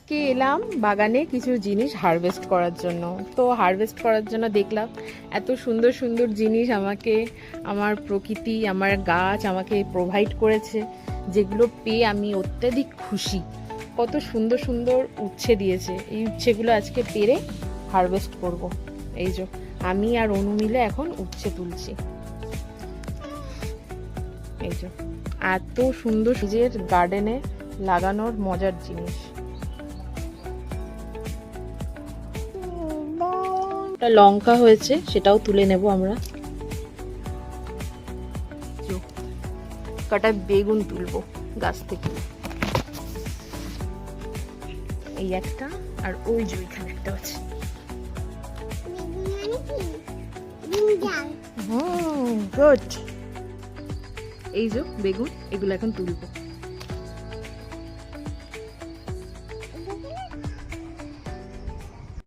আজকে এলাম বাগানে কিছু জিনিস হারভেস্ট করার জন্য। তো হারভেস্ট করার জন্য দেখলাম এত সুন্দর সুন্দর জিনিস আমাকে আমার প্রকৃতি, আমার গাছ আমাকে প্রোভাইড করেছে, যেগুলো পেয়ে আমি অত্যাধিক খুশি। কত সুন্দর সুন্দর উচ্ছে দিয়েছে, এই উচ্ছেগুলো আজকে পেরে হারভেস্ট করব। এই যে আমি আর অনু মিলে এখন উচ্ছে তুলছি। এই যে এত সুন্দর নিজের গার্ডেনে লাগানোর মজার জিনিস। লঙ্কা হয়েছে, সেটাও তুলে নেব আমরা। কাটা বেগুন তুলবো গাছ থেকে, এই একটা, আর ওই যে ওইখানে একটা আছে। গুড। এই যে বেগুন, এগুলো এখন তুলবো।